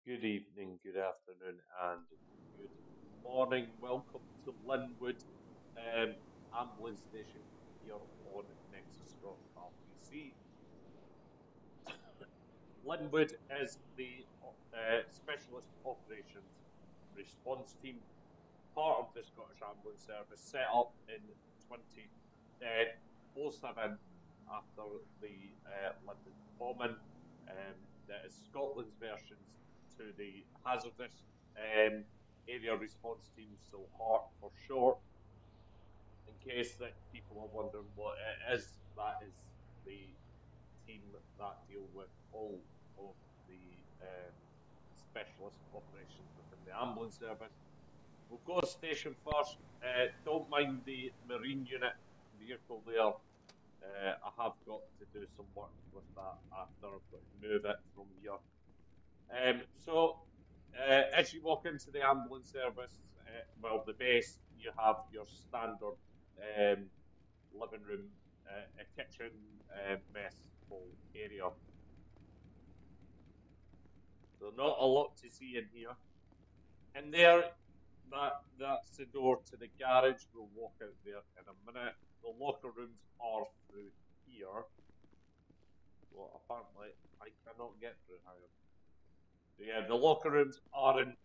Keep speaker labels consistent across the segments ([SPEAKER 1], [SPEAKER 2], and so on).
[SPEAKER 1] Good evening, good afternoon, and good morning. Welcome to Linwood Ambulance Station here on Nexuscotrpc. Linwood is the Specialist Operations Response Team, part of the Scottish Ambulance Service, set up in 2007 after the London bombing. That is Scotland's versions to the hazardous area response team, so HART for short. In case that people are wondering what it is, that is the team that deal with all of the specialist operations within the ambulance service. We'll go station first. Don't mind the marine unit vehicle there. I have got to do some work with that after. I've got to move it from here. As you walk into the ambulance service, well, the base, you have your standard living room, a kitchen, mess hall area. So not a lot to see in here. And there, that's the door to the garage. We'll walk out there in a minute. The locker rooms are through here. Well, apparently I cannot get through here. Yeah, the locker rooms are in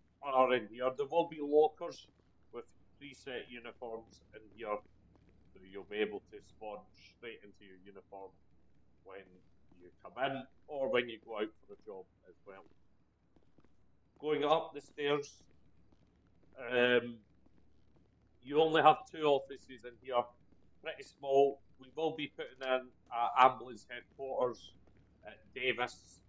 [SPEAKER 1] here. There will be lockers with preset uniforms in here, so you'll be able to spawn straight into your uniform when you come in or when you go out for a job as well. Going up the stairs, you only have 2 offices in here, pretty small. We will be putting in ambulance headquarters at Davis.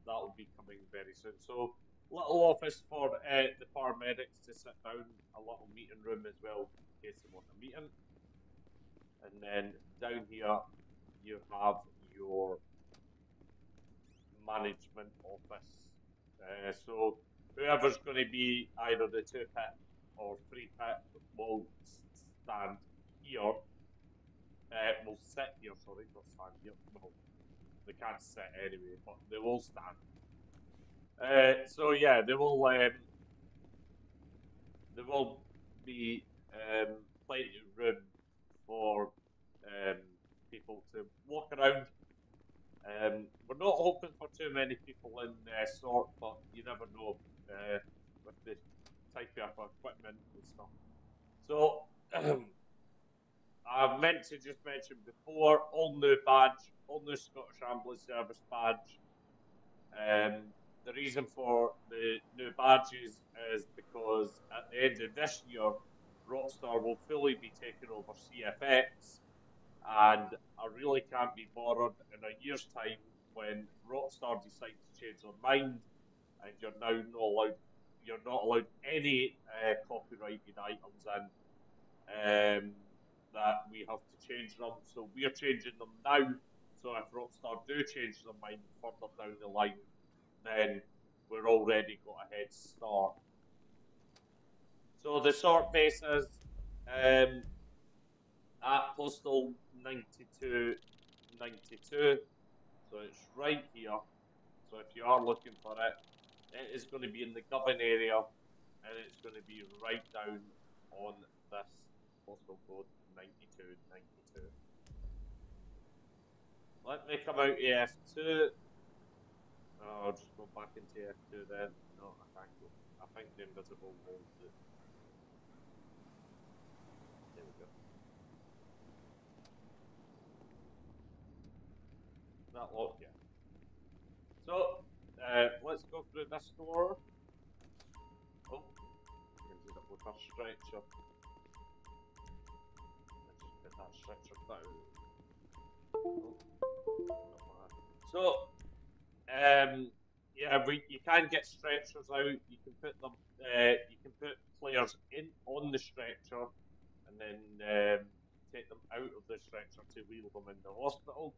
[SPEAKER 1] That will be coming very soon. So, little office for the paramedics to sit down, a little meeting room as well in case they want a meeting. And then down here, you have your management office. So, whoever's going to be either the 2-pit or 3-pit will stand here. Will sit here, sorry, not stand here. Well, they can't sit anyway, but they will stand. So yeah, they will be plenty of room for people to walk around. We're not hoping for too many people in sort, but you never know with the type of equipment and stuff. So I meant to just mention before, all new badge, all new Scottish Ambulance Service badge. The reason for the new badges is because at the end of this year, Rockstar will fully be taking over CFX, and I really can't be bothered in a year's time when Rockstar decides to change their mind and you're not allowed any copyrighted items in. That we have to change them, so we're changing them now. So if Rockstar do change their mind further down the line, then we're already got a head start. So the sort base is at postal 9292. So it's right here. So if you are looking for it, it is going to be in the Govan area, and it's going to be right down on this postal code 9292. Let me come out EF2. Oh, I'll just go back into F2 then. No, I can't go. I think the invisible wall do. There we go. That locked, yeah. So, let's go through this door. Oh, ended up with our stretcher. Let's just put that stretcher down. Oh, not bad. So, yeah, you can get stretchers out. You can put them. You can put players on the stretcher, and then take them out of the stretcher to wheel them in the hospital.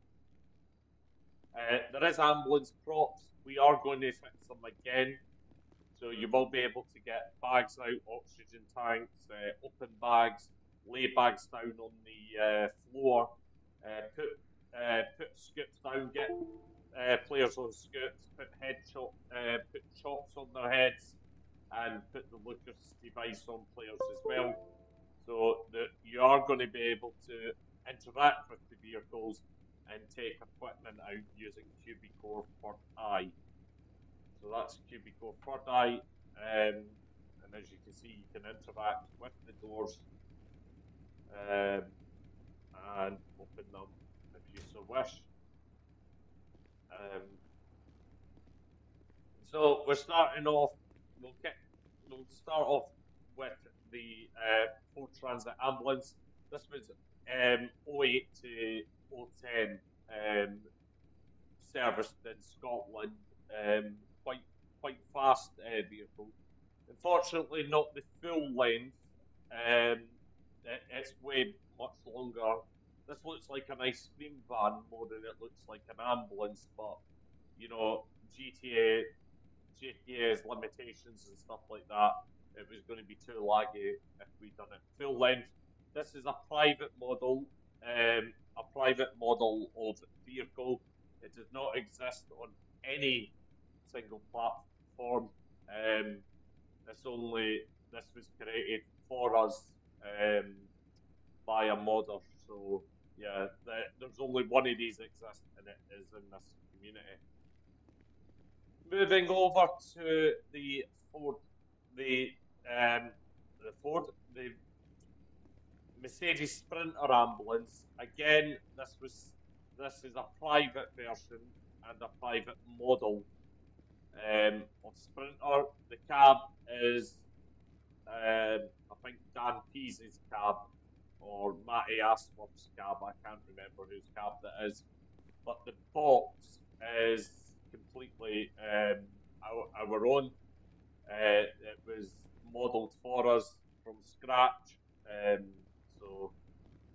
[SPEAKER 1] There is ambulance props. We are going to fix them again, so you will be able to get bags out, oxygen tanks, open bags, lay bags down on the floor, put scoops down, get players on scoops, put put chops on their heads, and put the Lucas device on players as well, so that you are going to be able to interact with the vehicles and take equipment out using Cubicore Third Eye. So that's Cubicore Third Eye, and as you can see, you can interact with the doors and open them if you so wish. So we're starting off. We'll start off with the Ford Transit ambulance. This was 08 to 010 serviced in Scotland. Quite fast vehicle. Unfortunately, not the full length. It's way much longer. This looks like an ice cream van more than it looks like an ambulance, but you know, GTA's limitations and stuff like that, it was going to be too laggy if we'd done it full length. This is a private model of vehicle. It does not exist on any single platform. This was created for us by a modder. So yeah, there's only one of these exist, and it is in this community. Moving over to the Mercedes Sprinter ambulance. Again, this is a private version and a private model of Sprinter. The cab is I think Dan Pease's cab or Matty Asworth's cab. I can't remember whose cab that is, but the box is completely our own. It was modelled for us from scratch, so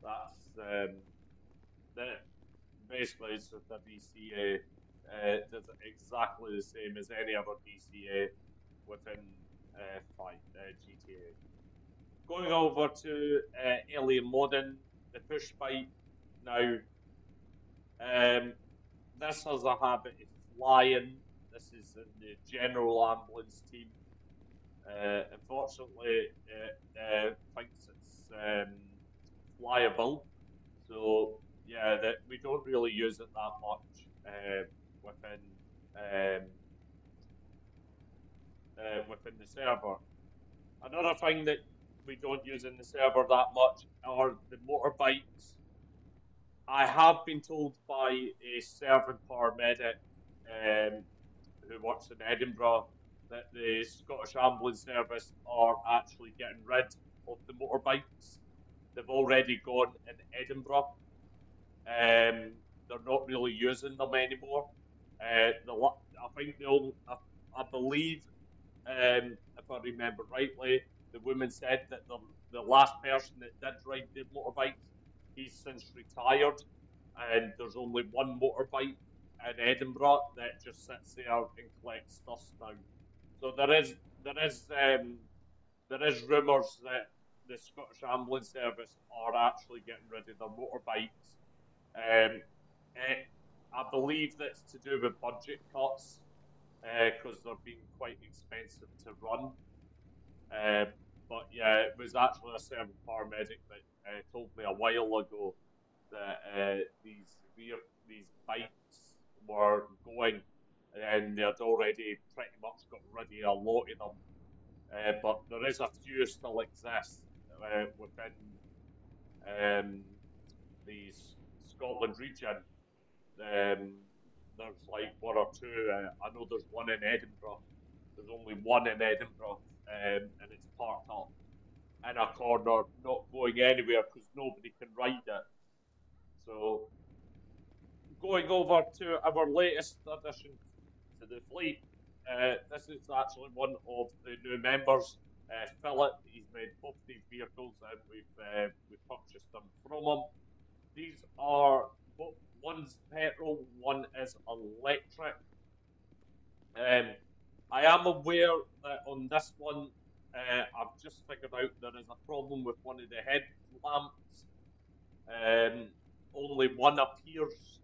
[SPEAKER 1] that's basically it's just a DCA. It does exactly the same as any other DCA within GTA. Going over to Alien Modern, the push bike. Now, this has a habit of flying. This is in the general ambulance team. Unfortunately, it thinks it's flyable. So yeah, we don't really use it that much within the server. Another thing that we don't use in the server that much are the motorbikes. I have been told by a serving paramedic who works in Edinburgh that the Scottish Ambulance Service are actually getting rid of the motorbikes. They've already gone in Edinburgh. They're not really using them anymore. I believe, if I remember rightly, the woman said that the last person that did ride the motorbikes, he's since retired, and there's only one motorbike in Edinburgh that just sits there and collects dust now. So there is rumours that the Scottish Ambulance Service are actually getting rid of their motorbikes. I believe that's to do with budget cuts because they're being quite expensive to run. But yeah, it was actually a serving paramedic that told me a while ago that these bikes were going, and they'd already pretty much got rid of a lot of them. But there is a few still exist within the Scotland region. There's like one or two. I know there's one in Edinburgh. There's only one in Edinburgh, and it's parked up in a corner, not going anywhere because nobody can ride it. So, going over to our latest addition to the fleet, this is actually one of the new members, Philip. He's made both these vehicles, and we've purchased them from him. These are one's petrol, one is electric. I am aware that on this one, I've just figured out there is a problem with one of the headlamps. Only one appears.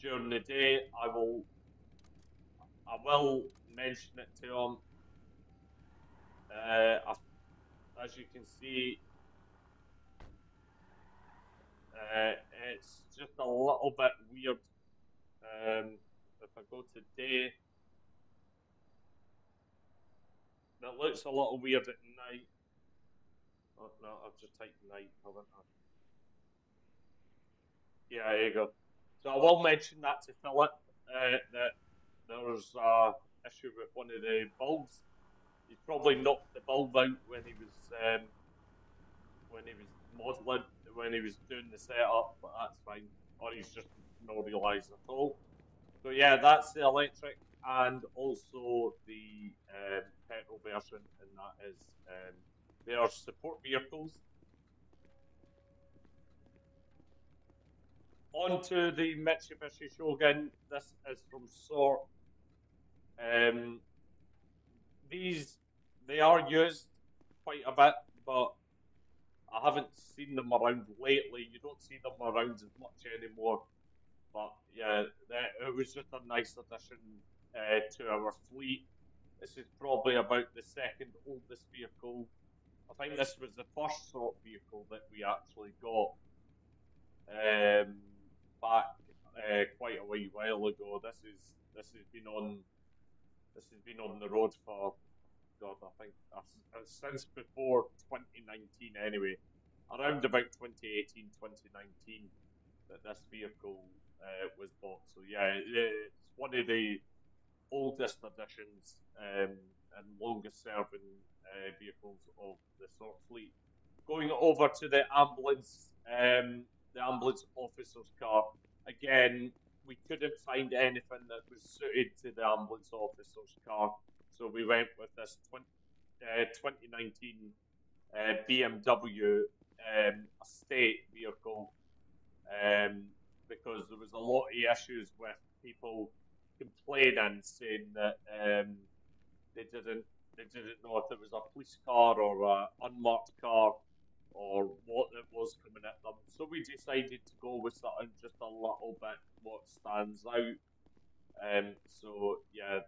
[SPEAKER 1] during the day, I will mention it to them. As you can see, it's just a little bit weird. If I go to day, that looks a little weird at night. Oh no, I've just typed night, haven't I? Yeah, there you go. So I will mention that to Philip, that there's an issue with one of the bulbs. He's probably knocked the bulb out when he was modelling, when he was doing the setup, but that's fine. Or he's just not realised at all. So yeah, that's the electric and also the petrol version, and that is they are support vehicles. Onto the Mitsubishi Shogun. This is from SORT. They are used quite a bit, but I haven't seen them around lately. You don't see them around as much anymore. But yeah, it was just a nice addition to our fleet. This is probably about the second oldest vehicle. I think this was the first SORT vehicle that we actually got back quite a wee while ago. This has been on the road for, God, I think since before 2019 anyway, around about 2018, 2019 that this vehicle was bought. So yeah, it's one of the oldest editions and longest serving vehicles of the SORT fleet. Going over to the ambulance officer's car. Again, we couldn't find anything that was suited to the ambulance officer's car, so we went with this 2019 BMW estate vehicle, because there was a lot of issues with people complaining, saying that they didn't know if it was a police car or an unmarked car or what it was coming at them. So we decided to go with something just a little bit what stands out. So yeah,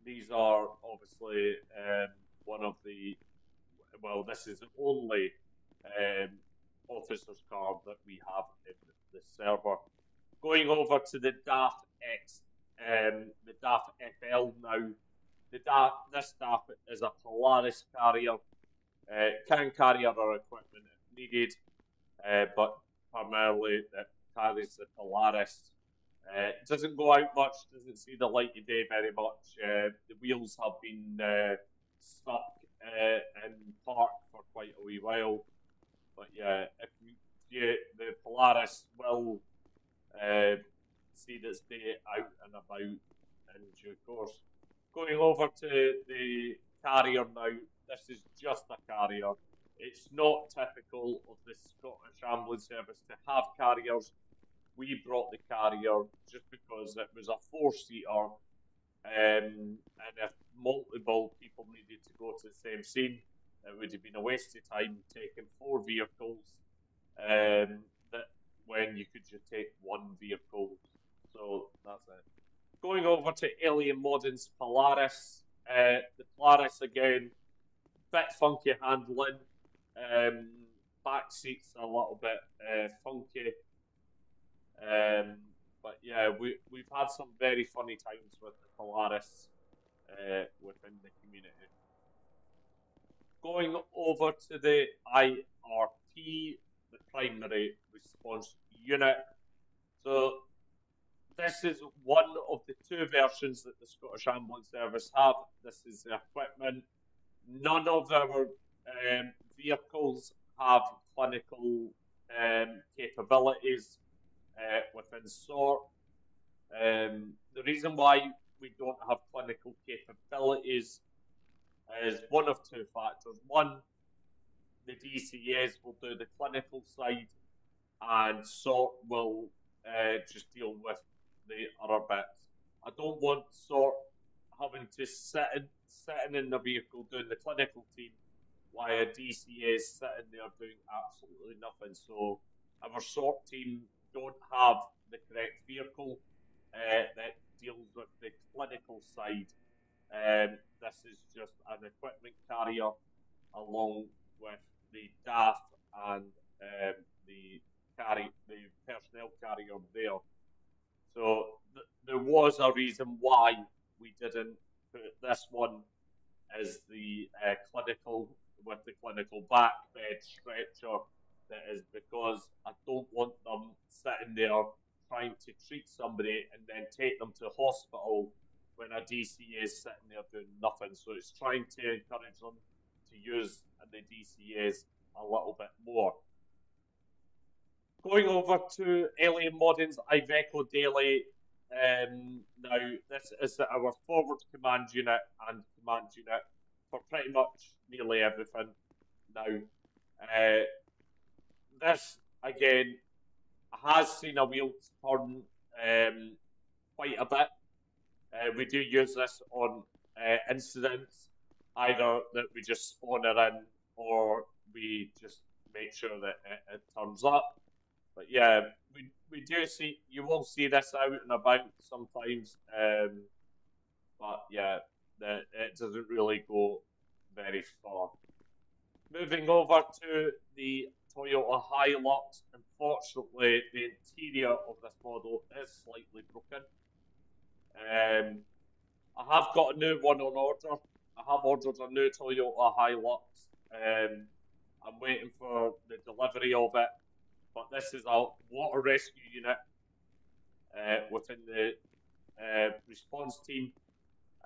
[SPEAKER 1] these are obviously one of the, well, this is the only officer's car that we have in the server. Going over to the DAF X, the DAF FL now. This DAF is a Polaris carrier. Can carry other equipment if needed, but primarily it carries the Polaris. It doesn't go out much, doesn't see the light of day very much. The wheels have been stuck in park for quite a wee while. But yeah, the Polaris will see this day out and about in due course. Going over to the carrier now, this is just a carrier. It's not typical of the Scottish Ambulance Service to have carriers. We brought the carrier just because it was a four-seater, and if multiple people needed to go to the same scene, it would have been a waste of time taking four vehicles that when you could just take one vehicle. So that's it. Going over to Alien Modern's Polaris. The Polaris again, bit funky handling. Back seats a little bit funky. But yeah, we've had some very funny times with the Polaris within the community. Going over to the IRP, the Primary Response Unit. So this is one of the two versions that the Scottish Ambulance Service have. This is the equipment. None of our vehicles have clinical capabilities within SORT. The reason why we don't have clinical capabilities is one of two factors. One, the DCAs will do the clinical side, and SORT will just deal with the other bits. I don't want SORT having to sitting in the vehicle doing the clinical team while a DCA is sitting there doing absolutely nothing. So our SORT team don't have the correct vehicle that deals with the clinical side. This is just an equipment carrier along with the DAF and the personnel carrier there. So there was a reason why we didn't put this one as the clinical with the clinical back bed stretcher. That is because I don't want them sitting there trying to treat somebody and then take them to hospital when a DCA is sitting there doing nothing. So it's trying to encourage them to use the DCAs a little bit more. Going over to Alien Modern's Iveco Daily. Now, this is our forward command unit and command unit for pretty much nearly everything. Now, this, again, has seen a wheel turn quite a bit. We do use this on incidents, either that we just spawn it in or we just make sure that it turns up. But yeah, we do see, you will see this out and about sometimes, but yeah, it doesn't really go very far. Moving over to the Toyota Hilux, unfortunately, the interior of this model is slightly broken. I have got a new one on order. I have ordered a new Toyota Hilux. I'm waiting for the delivery of it. But this is a water rescue unit within the response team,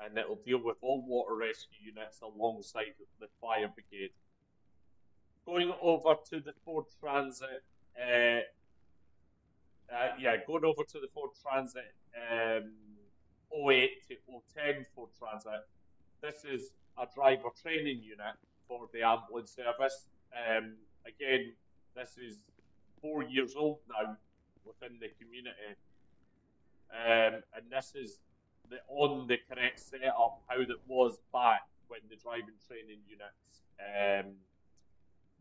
[SPEAKER 1] and it will deal with all water rescue units alongside the fire brigade. Going over to the Ford Transit, going over to the Ford Transit 08 to 010 Ford Transit. This is a driver training unit for the ambulance service. Again, this is 4 years old now within the community, and this is on the correct setup how it was back when the driving training units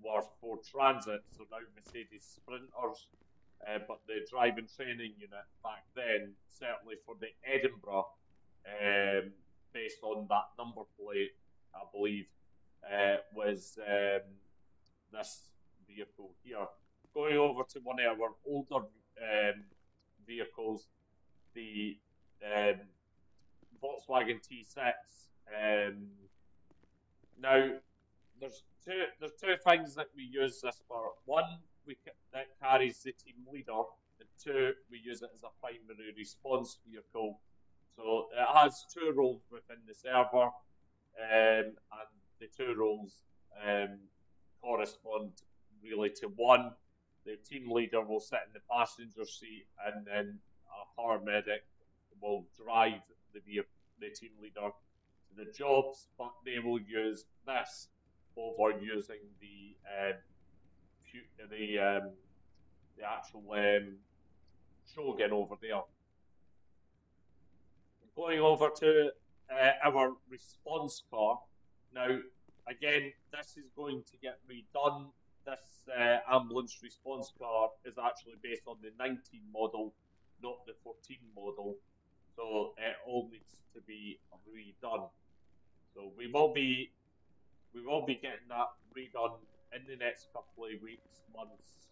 [SPEAKER 1] were Ford Transit, so now Mercedes Sprinters, but the driving training unit back then, certainly for the Edinburgh, based on that number plate, I believe, was this vehicle here. Going over to one of our older vehicles, the Volkswagen T6. Now, there's two things that we use this for. One, that carries the team leader, and two, we use it as a primary response vehicle. So it has two roles within the server, and the two roles correspond really to one. The team leader will sit in the passenger seat, and then a paramedic will drive the team leader to the jobs, but they will use this over using the actual showgun over there. Going over to our response car. Now, again, this is going to get redone. This ambulance response car is actually based on the 19 model, not the 14 model. So it all needs to be redone. So we will be getting that redone in the next couple of weeks, months,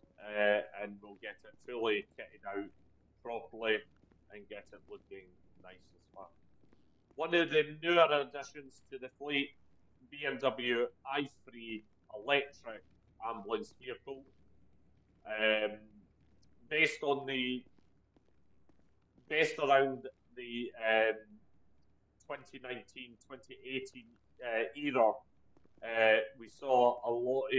[SPEAKER 1] and we'll get it fully kitted out properly and get it looking nice as well. One of the newer additions to the fleet, BMW i3 electric ambulance vehicle, based around the 2019-2018 era. We saw a lot of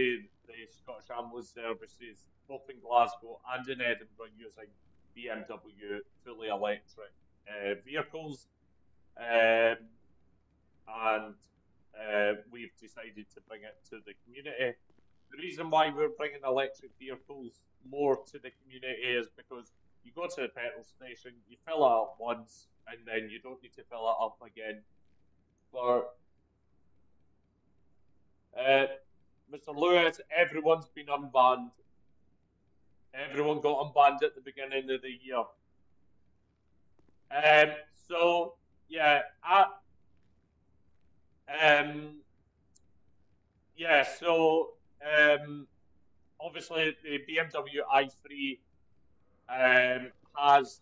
[SPEAKER 1] the Scottish ambulance services, both in Glasgow and in Edinburgh, using BMW fully electric vehicles, and we've decided to bring it to the community. The reason why we're bringing electric vehicles more to the community is because you go to the petrol station, you fill it up once, and then you don't need to fill it up again. For Mr. Lewis, everyone's been unbanned. Everyone got unbanned at the beginning of the year. So yeah, yeah. So obviously the BMW i3 has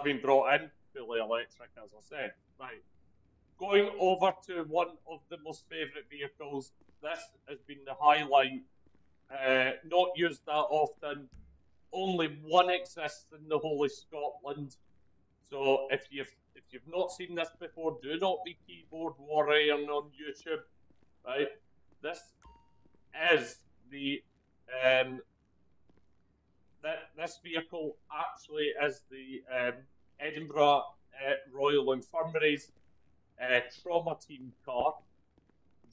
[SPEAKER 1] been brought in fully electric, as I said. Right. Going over to one of the most favourite vehicles. This has been the highlight. Not used that often. Only one exists in the whole of Scotland. So if you've not seen this before, do not be keyboard warrior on YouTube. Right, this is the this vehicle actually is the Edinburgh Royal Infirmary's trauma team car,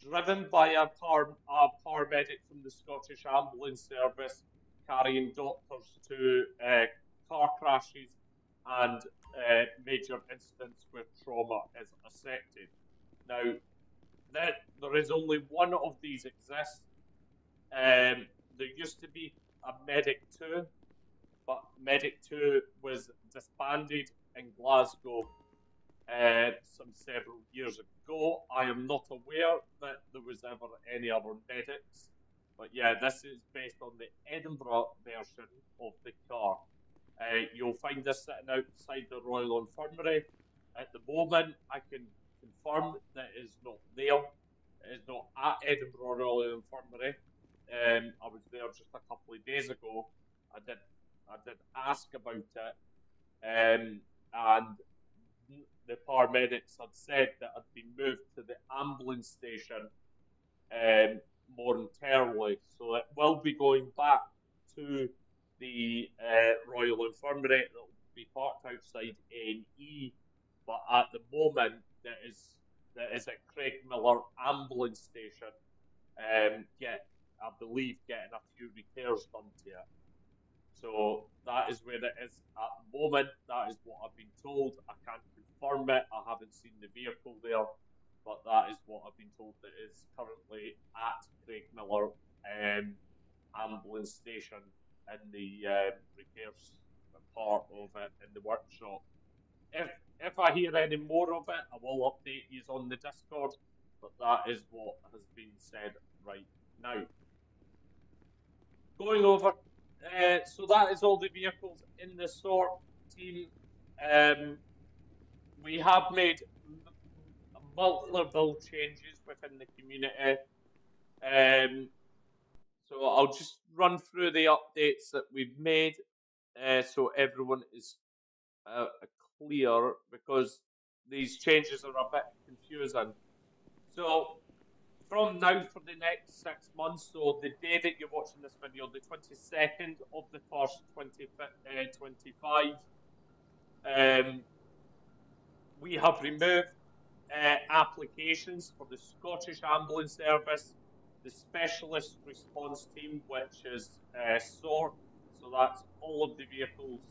[SPEAKER 1] driven by a paramedic from the Scottish Ambulance Service, carrying doctors to car crashes and major incidents where trauma is affected. Now, there is only one of these exists. There used to be a Medic 2, but Medic 2 was disbanded in Glasgow some several years ago. I am not aware that there was ever any other medics, but yeah, this is based on the Edinburgh version of the car. You'll find this sitting outside the Royal Infirmary. At the moment, I can confirm that it is not there. It is not at Edinburgh Royal Infirmary. I was there just a couple of days ago. I did ask about it, and the paramedics had said that had been moved to the ambulance station momentarily. So it will be going back to the Royal Infirmary. It'll be parked outside A&E, but at the moment that is at Craig Miller Ambulance Station. I believe getting a few repairs done to it. So that is where it is at the moment. That is what I've been told. I can't confirm it. I haven't seen the vehicle there, but that is what I've been told. That is currently at Craig Miller Ambulance Station in the repairs part of it in the workshop. If I hear any more of it, I will update you on the Discord. But that is what has been said right now. Going over, so that is all the vehicles in the sort team. We have made multiple changes within the community. So I'll just run through the updates that we've made, so everyone is clear, because these changes are a bit confusing. So from now for the next 6 months, so the day that you're watching this video, the 22nd of the 1st, 2025, we have removed applications for the Scottish Ambulance Service, the Specialist Response Team, which is SORT, so that's all of the vehicles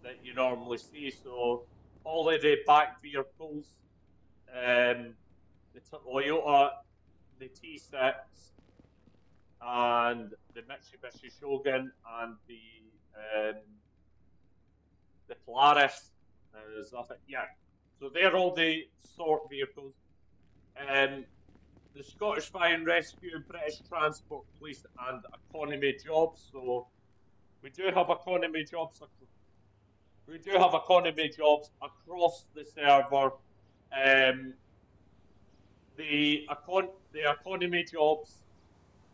[SPEAKER 1] that you normally see. So holiday back vehicles, the Toyota, the T6, and the Mitsubishi Shogun, and the Polaris. There's nothing. Yeah. So they're all the sort vehicles. The Scottish Fire and Rescue, British Transport Police, and economy jobs. So we do have economy jobs. We do have economy jobs across the server. The economy jobs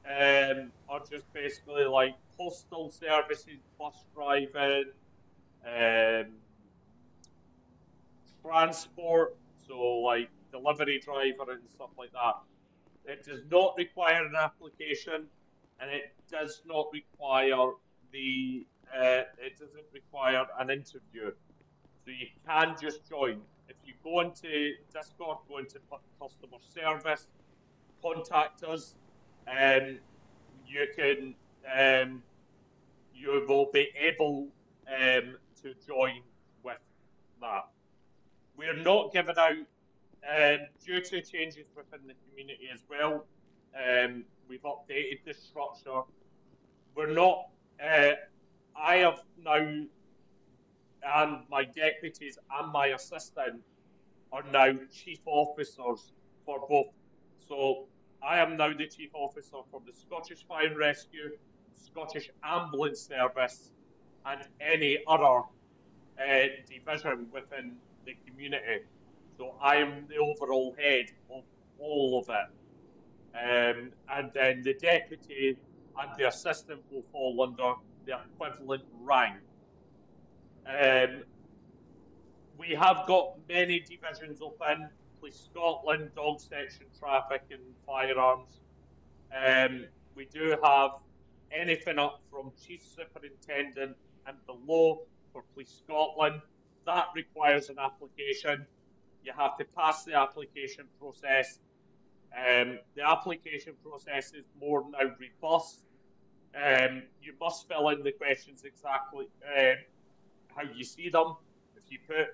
[SPEAKER 1] are just basically like postal services, bus driving, transport, so like delivery driver and stuff like that. It does not require an application, and it does not require it doesn't require an interview. So you can just join. If you go into Discord, go into customer service, contact us, and you can you will be able to join with that. We're not giving out, due to changes within the community as well, We've updated the structure. We're not. I have now, and my deputies and my assistant are now chief officers for both. So I am now the chief officer for the Scottish Fire and Rescue, Scottish Ambulance Service, and any other division within the community. So I am the overall head of all of it. And then the deputy and the assistant will fall under the equivalent rank. We have got many divisions open: Police Scotland, Dog Section, Traffic and Firearms. We do have anything up from Chief Superintendent and below for Police Scotland. That requires an application. You have to pass the application process. The application process is more now robust. You must fill in the questions exactly how you see them. If you put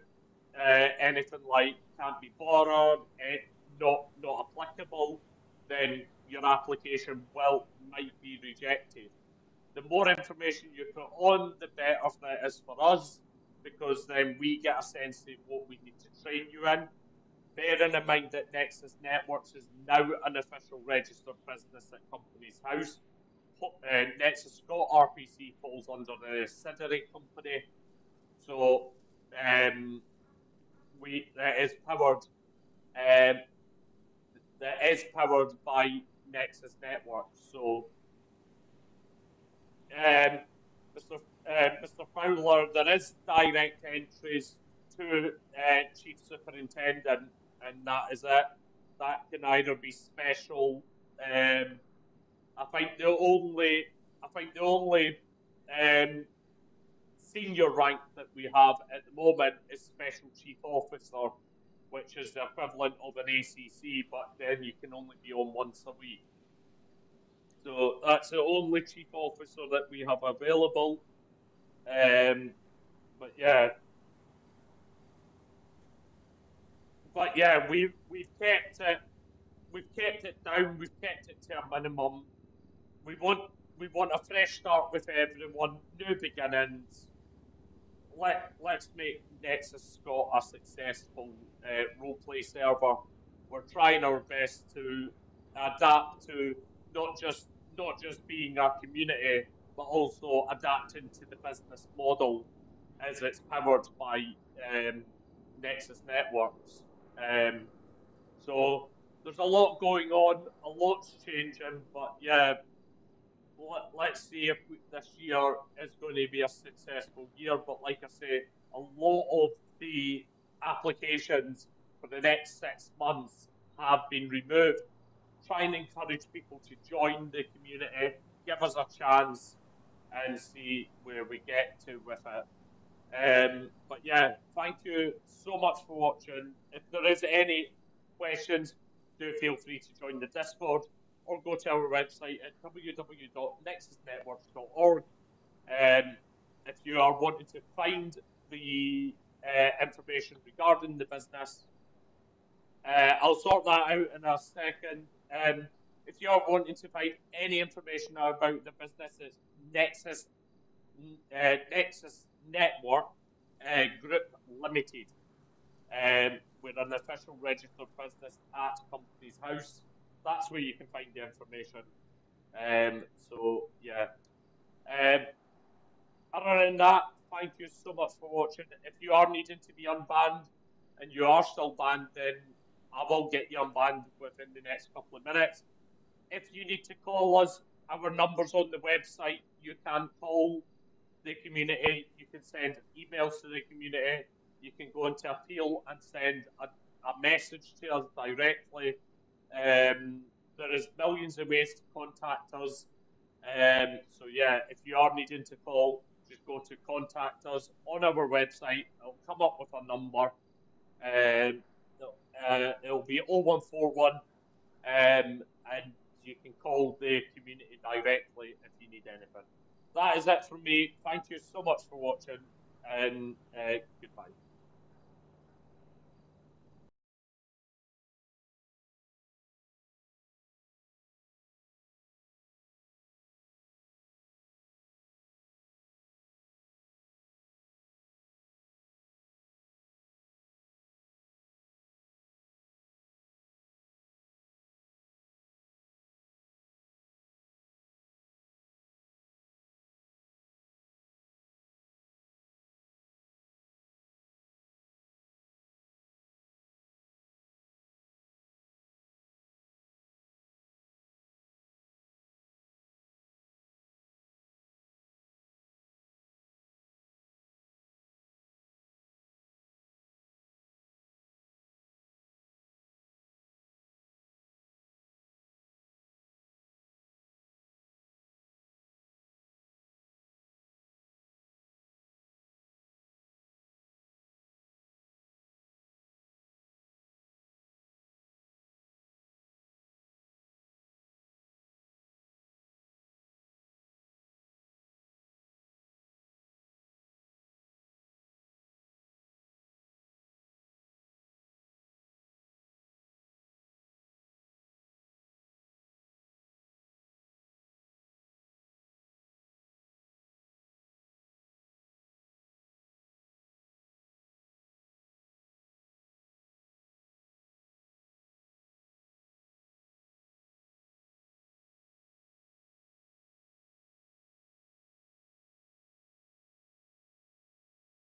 [SPEAKER 1] anything like can't be bothered, not applicable, then your application might be rejected. The more information you put on, the better it is for us, because then we get a sense of what we need to train you in. Bearing in mind that Nexus Networks is now an official registered business at Companies House. Nexuscotrpc falls under the subsidiary company, so that is powered by Nexus Networks. So, Mr. Fowler, there is direct entries to Chief Superintendent, and that is it. That can either be special. I think the only senior rank that we have at the moment is Special Chief Officer, which is the equivalent of an ACC, but then you can only be on once a week. So that's the only Chief Officer that we have available. But yeah, we've kept it down. We've kept it to a minimum. We want a fresh start with everyone, new beginnings. Let's make Nexus Scot a successful roleplay server. We're trying our best to adapt to not just being a community, but also adapting to the business model as it's powered by Nexus Networks. So there's a lot going on, a lot's changing, but yeah, let's see if this year is going to be a successful year. But like I say, a lot of the applications for the next 6 months have been removed. Try and encourage people to join the community, give us a chance, and see where we get to with it. But yeah, thank you so much for watching. If there is any questions, do feel free to join the Discord or go to our website at www.nexusnetworks.org. If you are wanting to find the information regarding the business, I'll sort that out in a second. If you are wanting to find any information about the business, it's Nexus Network Group Limited. We're an official registered business at Companies House. That's where you can find the information. So yeah. Other than that, thank you so much for watching. If you are needing to be unbanned and you are still banned, then I will get you unbanned within the next couple of minutes. If you need to call us, our number's on the website. You can call the community. You can send emails to the community. You can go into Appeal and send a message to us directly. There is millions of ways to contact us. So yeah, if you are needing to call, just go to contact us on our website. It'll come up with a number. It'll be 0141, and you can call the community directly if you need anything. That is it from me. Thank you so much for watching, and goodbye.